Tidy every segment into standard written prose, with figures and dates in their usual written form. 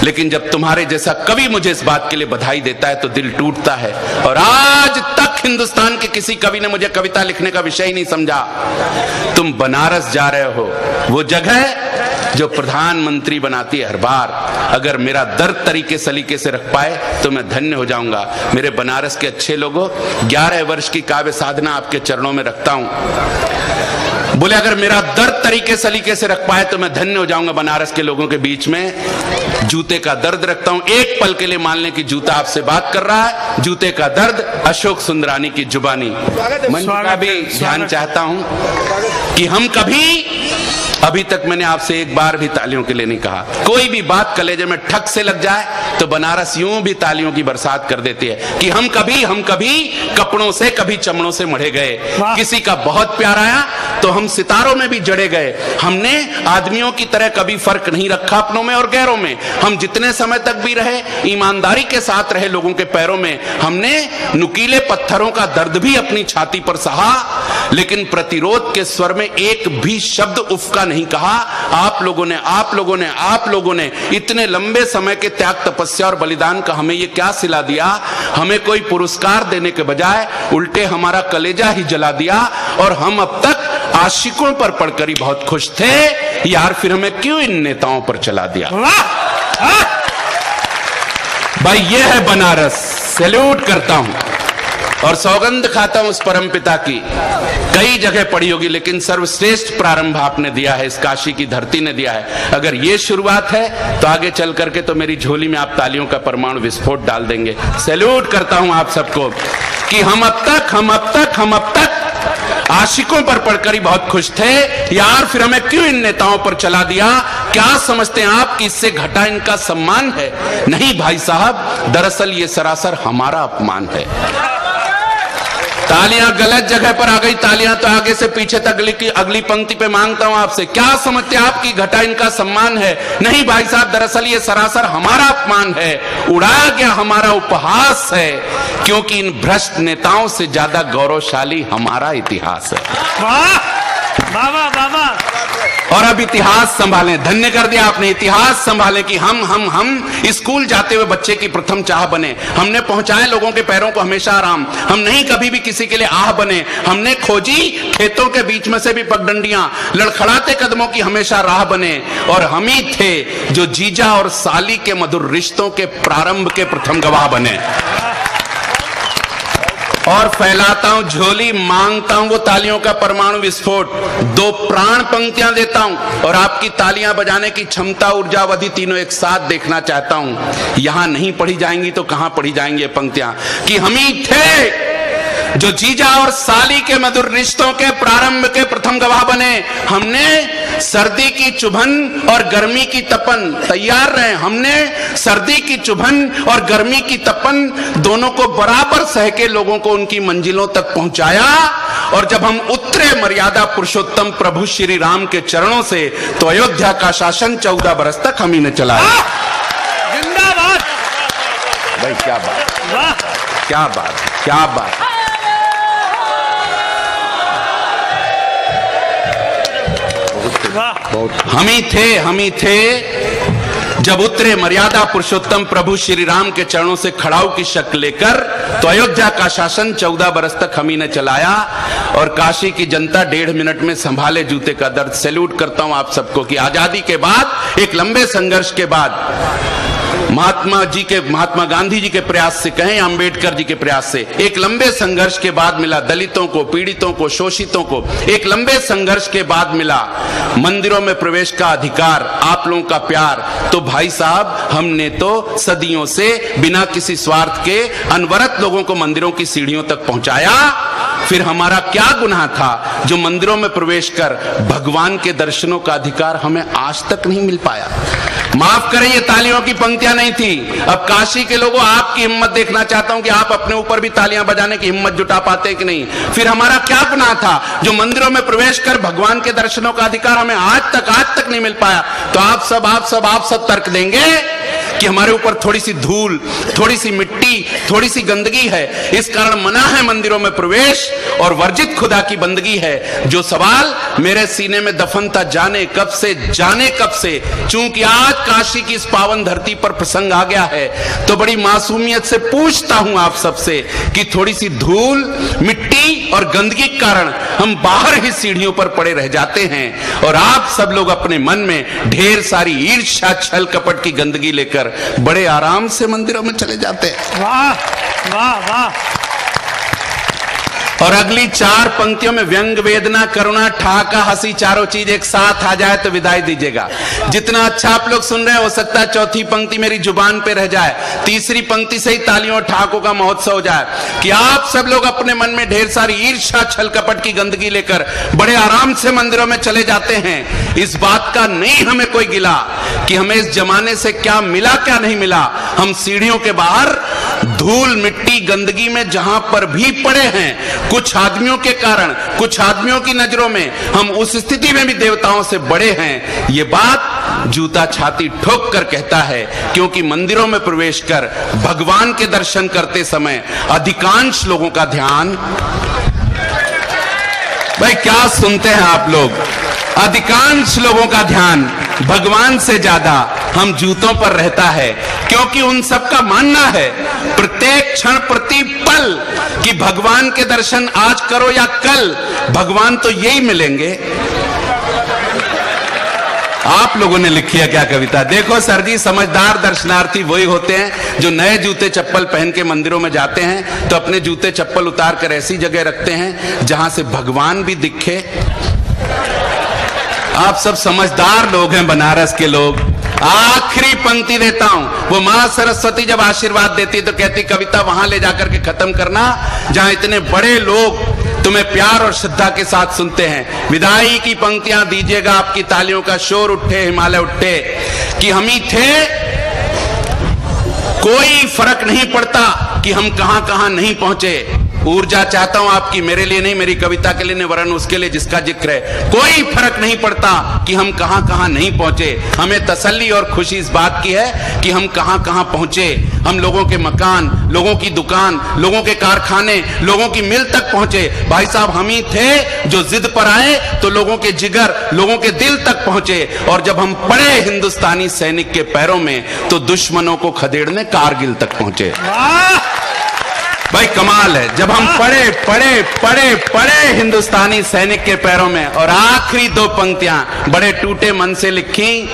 लेकिन जब तुम्हारे जैसा कवि मुझे इस बात के लिए बधाई देता है तो दिल टूटता है। और आज तक हिंदुस्तान के किसी कवि ने मुझे कविता लिखने का विषय ही नहीं समझा। तुम बनारस जा रहे हो, वो जगह जो प्रधानमंत्री बनाती है हर बार। अगर मेरा दर्द तरीके सलीके से रख पाए तो मैं धन्य हो जाऊंगा। मेरे बनारस के अच्छे लोगों, 11 वर्ष की काव्य साधना आपके चरणों में रखता हूं। बोले अगर मेरा दर्द तरीके सलीके से रख पाए तो मैं धन्य हो जाऊंगा। बनारस के लोगों के बीच में जूते का दर्द रखता हूं। एक पल के लिए मान लें कि जूता आपसे बात कर रहा है, जूते का दर्द अशोक सुंदरानी की जुबानी। मंच का भी ध्यान चाहता हूं कि हम कभी, अभी तक मैंने आपसे एक बार भी तालियों के लिए नहीं कहा। कोई भी बात कलेजे में ठक से लग जाए तो बनारस यूं भी तालियों की बरसात कर देती है कि हम कभी कपड़ों से, कभी चमड़ों से मढ़े गए। किसी का बहुत प्यार आया तो हम सितारों में भी जड़े गए। हमने आदमियों की तरह कभी फर्क नहीं रखा अपनों में और गैरों में। हम जितने समय तक भी रहे ईमानदारी के साथ रहे लोगों के पैरों में। हमने नुकीले पत्थरों का दर्द भी अपनी छाती पर सहा, लेकिन प्रतिरोध के स्वर में एक भी शब्द उफ का नहीं कहा। आप लोगों ने इतने लंबे समय के त्याग, तपस्या और बलिदान का हमें ये क्या सिला दिया। हमें कोई पुरस्कार देने के बजाय उल्टे हमारा कलेजा ही जला दिया। और हम अब तक आशिकों पर पढ़कर ही बहुत खुश थे यार, फिर हमें क्यों इन नेताओं पर चला दिया। भाई ये है बनारस, सैल्यूट करता हूं और सौगंध खाता हूं उस परमपिता की। कई जगह पड़ी होगी लेकिन सर्वश्रेष्ठ प्रारंभ आपने दिया है, इस काशी की धरती ने दिया है। अगर ये शुरुआत है तो आगे चल करके तो मेरी झोली में आप तालियों का परमाणु विस्फोट डाल देंगे। सैल्यूट करता हूं आप सबको कि हम अब तक आशिकों पर पढ़कर ही बहुत खुश थे यार, फिर हमें क्यों इन नेताओं पर चला दिया। क्या समझते हैं आप कि इससे घटा इनका सम्मान है? नहीं भाई साहब, दरअसल ये सरासर हमारा अपमान है। तालियां गलत जगह पर आ गई, तालियां तो आगे से पीछे तक अगली पंक्ति पे मांगता हूं आपसे। क्या समझते हैं आप कि घटा इनका सम्मान है? नहीं भाई साहब, दरअसल ये सरासर हमारा अपमान है, उड़ाया गया हमारा उपहास है, क्योंकि इन भ्रष्ट नेताओं से ज्यादा गौरवशाली हमारा इतिहास है। बाबा बाबा। और अब इतिहास संभालें, धन्य कर दिया आपने, इतिहास संभालें कि हम स्कूल जाते हुए बच्चे की प्रथम चाह बने। हमने पहुंचाए लोगों के पैरों को हमेशा आराम। हम नहीं कभी भी किसी के लिए आह बने। हमने खोजी खेतों के बीच में से भी पगडंडियां, लड़खड़ाते कदमों की हमेशा राह बने। और हम ही थे जो जीजा और साली के मधुर रिश्तों के प्रारंभ के प्रथम गवाह बने। और फैलाता हूं झोली, मांगता हूं वो तालियों का परमाणु विस्फोट। 2 प्राण पंक्तियां देता हूं और आपकी तालियां बजाने की क्षमता, ऊर्जावधि तीनों एक साथ देखना चाहता हूं। यहां नहीं पढ़ी जाएंगी तो कहां पढ़ी जाएंगी ये पंक्तियां कि हम ही थे जो जीजा और साली के मधुर रिश्तों के प्रारंभ के प्रथम गवाह बने। हमने सर्दी की चुभन और गर्मी की तपन, तैयार रहे, हमने सर्दी की चुभन और गर्मी की तपन दोनों को बराबर सह के लोगों को उनकी मंजिलों तक पहुंचाया। और जब हम उतरे मर्यादा पुरुषोत्तम प्रभु श्री राम के चरणों से तो अयोध्या का शासन 14 बरस तक हम ही ने चलाया। जिंदाबाद भाई, क्या बात, वाह, क्या बात, क्या बात। हम ही थे जब उतरे मर्यादा पुरुषोत्तम प्रभु श्री राम के चरणों से खड़ाऊ की शक्ल लेकर तो अयोध्या का शासन 14 बरस तक हम ही ने चलाया। और काशी की जनता 1.5 मिनट में संभाले जूते का दर्द। सैल्यूट करता हूं आप सबको कि आजादी के बाद, एक लंबे संघर्ष के बाद, महात्मा गांधी जी के प्रयास से कहें, अंबेडकर जी के प्रयास से, एक लंबे संघर्ष के बाद मिला दलितों को, पीड़ितों को, शोषितों को, एक लंबे संघर्ष के बाद मिला मंदिरों में प्रवेश का अधिकार, आप लोगों का प्यार। तो भाई साहब, हमने तो सदियों से बिना किसी स्वार्थ के अनवरत लोगों को मंदिरों की सीढ़ियों तक पहुंचाया। फिर हमारा क्या गुनाह था जो मंदिरों में प्रवेश कर भगवान के दर्शनों का अधिकार हमें आज तक नहीं मिल पाया। माफ करें, ये तालियों की पंक्तियां नहीं थी। अब काशी के लोगों, आपकी हिम्मत देखना चाहता हूं कि आप अपने ऊपर भी तालियां बजाने की हिम्मत जुटा पाते हैं कि नहीं। फिर हमारा क्या गुनाह था जो मंदिरों में प्रवेश कर भगवान के दर्शनों का अधिकार हमें आज तक नहीं मिल पाया। तो आप सब तर्क देंगे कि हमारे ऊपर थोड़ी सी धूल, थोड़ी सी मिट्टी, थोड़ी सी गंदगी है, इस कारण मना है मंदिरों में प्रवेश और वर्जित खुदा की बंदगी है। जो सवाल मेरे सीने में दफन था जाने कब से, चूंकि आज काशी की इस पावन धरती पर प्रसंग आ गया है, तो बड़ी मासूमियत से पूछता हूं आप सबसे कि थोड़ी सी धूल, मिट्टी और गंदगी के कारण हम बाहर ही सीढ़ियों पर पड़े रह जाते हैं और आप सब लोग अपने मन में ढेर सारी ईर्ष्या, छल कपट की गंदगी लेकर बड़े आराम से मंदिरों में चले जाते हैं। वाह वाह वाह। और अगली 4 पंक्तियों में व्यंग, वेदना, करुणा, ठहाका, हंसी, चारों चीज एक साथ आ जाए तो विदाई दीजिएगा। जितना अच्छा आप लोग सुन रहे हैं, हो सकता है चौथी पंक्ति मेरी जुबान पे रह जाए, तीसरी पंक्ति से ही तालियों और ठहाकों का महोत्सव हो जाए कि आप सब लोग अपने मन में ढेर सारी ईर्ष्या, छल कपट की गंदगी लेकर बड़े आराम से मंदिरों में चले जाते हैं। इस बात का नहीं हमें कोई गिला कि हमें इस जमाने से क्या मिला क्या नहीं मिला। हम सीढ़ियों के बाहर धूल, मिट्टी, गंदगी में जहां पर भी पड़े हैं, कुछ आदमियों के कारण, कुछ आदमियों की नजरों में हम उस स्थिति में भी देवताओं से बड़े हैं। ये बात जूता छाती ठोक कर कहता है, क्योंकि मंदिरों में प्रवेश कर भगवान के दर्शन करते समय अधिकांश लोगों का ध्यान, भाई क्या सुनते हैं आप लोग, अधिकांश लोगों का ध्यान भगवान से ज्यादा हम जूतों पर रहता है, क्योंकि उन सबका मानना है प्रत्येक क्षण, प्रति पल कि भगवान के दर्शन आज करो या कल, भगवान तो यही मिलेंगे। आप लोगों ने लिखी है क्या कविता? देखो सर जी, समझदार दर्शनार्थी वही होते हैं जो नए जूते चप्पल पहन के मंदिरों में जाते हैं तो अपने जूते चप्पल उतार कर ऐसी जगह रखते हैं जहां से भगवान भी दिखे। आप सब समझदार लोग हैं, बनारस के लोग। आखिरी पंक्ति देता हूं, वो मां सरस्वती जब आशीर्वाद देती तो कहती कविता वहां ले जाकर के खत्म करना जहां इतने बड़े लोग तुम्हें प्यार और श्रद्धा के साथ सुनते हैं। विदाई की पंक्तियां दीजिएगा, आपकी तालियों का शोर उठे, हिमालय उठे कि हम ही थे, कोई फर्क नहीं पड़ता कि हम कहां कहां नहीं पहुंचे। ऊर्जा चाहता हूं आपकी, मेरे लिए नहीं, मेरी कविता के लिए नहीं, वरन उसके लिए जिसका जिक्र है। कोई फर्क नहीं पड़ता कि हम कहां कहां नहीं पहुंचे। हमें तसल्ली और खुशी इस बात की है कि हम कहां कहां पहुंचे। हम लोगों के मकान, लोगों की दुकान, लोगों के कारखाने, लोगों की मिल तक पहुंचे। भाई साहब, हम ही थे जो जिद पर आए तो लोगों के जिगर, लोगों के दिल तक पहुंचे। और जब हम पड़े हिंदुस्तानी सैनिक के पैरों में तो दुश्मनों को खदेड़ने कारगिल तक पहुंचे। भाई कमाल है, जब हम पड़े हिंदुस्तानी सैनिक के पैरों में। और आखिरी 2 पंक्तियां बड़े टूटे मन से लिखी,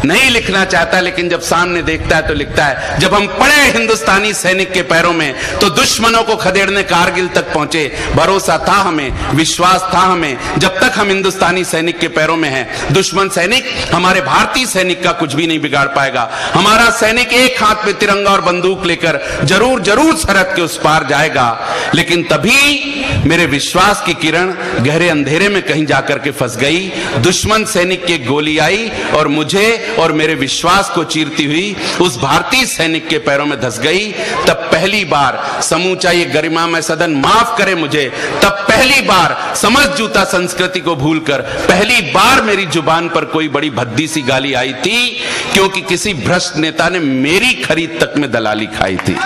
नहीं लिखना चाहता लेकिन जब सामने देखता है तो लिखता है, जब हम पड़े हिंदुस्तानी सैनिक के पैरों में तो दुश्मनों को खदेड़ने कारगिल तक पहुंचे। भरोसा था हमें, विश्वास था हमें, जब तक हम हिंदुस्तानी सैनिक के पैरों में हैं, दुश्मन सैनिक हमारे भारतीय सैनिक का कुछ भी नहीं बिगाड़ पाएगा। हमारा सैनिक एक हाथ में तिरंगा और बंदूक लेकर जरूर जरूर सरहद के उस पार जाएगा। लेकिन तभी मेरे विश्वास की किरण गहरे अंधेरे में कहीं जाकर के फंस गई। दुश्मन सैनिक की गोली आई और मुझे और मेरे विश्वास को चीरती हुई उस भारतीय सैनिक के पैरों में धंस गई। तब पहली बार समूचा ये गरिमामय सदन माफ करे मुझे, तब पहली बार समझ जूता संस्कृति को भूलकर पहली बार मेरी जुबान पर कोई बड़ी भद्दी सी गाली आई थी, क्योंकि किसी भ्रष्ट नेता ने मेरी खरीद तक में दलाली खाई थी।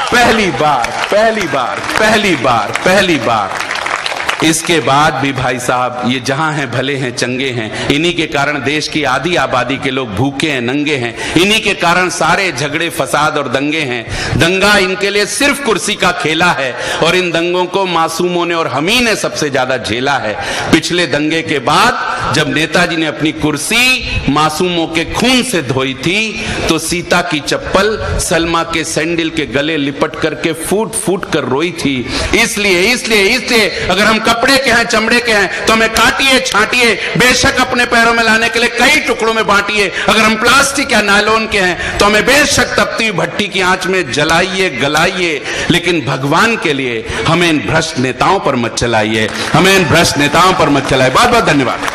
पहली बार। इसके बाद भी भाई साहब, ये जहां हैं भले हैं, चंगे हैं। इन्हीं के कारण देश की आधी आबादी के लोग भूखे हैं, नंगे हैं। इन्हीं के कारण सारे झगड़े, फसाद और दंगे हैं। दंगा इनके लिए सिर्फ कुर्सी का खेला है और इन दंगों को मासूमों ने और हम ही ने सबसे ज्यादा झेला है। पिछले दंगे के बाद जब नेताजी ने अपनी कुर्सी मासूमों के खून से धोई थी तो सीता की चप्पल सलमा के सैंडल के गले लिपट करके फूट फूट कर रोई थी। इसलिए अगर हम कपड़े के हैं, चमड़े के हैं तो हमें काटिए, छांटिए, बेशक अपने पैरों में लाने के लिए कई टुकड़ों में बांटिए। अगर हम प्लास्टिक या नायलॉन के हैं तो हमें बेशक तपती भट्टी की आंच में जलाइए, गलाइए, लेकिन भगवान के लिए हमें इन भ्रष्ट नेताओं पर मत चलाइए, हमें इन भ्रष्ट नेताओं पर मत चलाइए। बहुत बहुत धन्यवाद।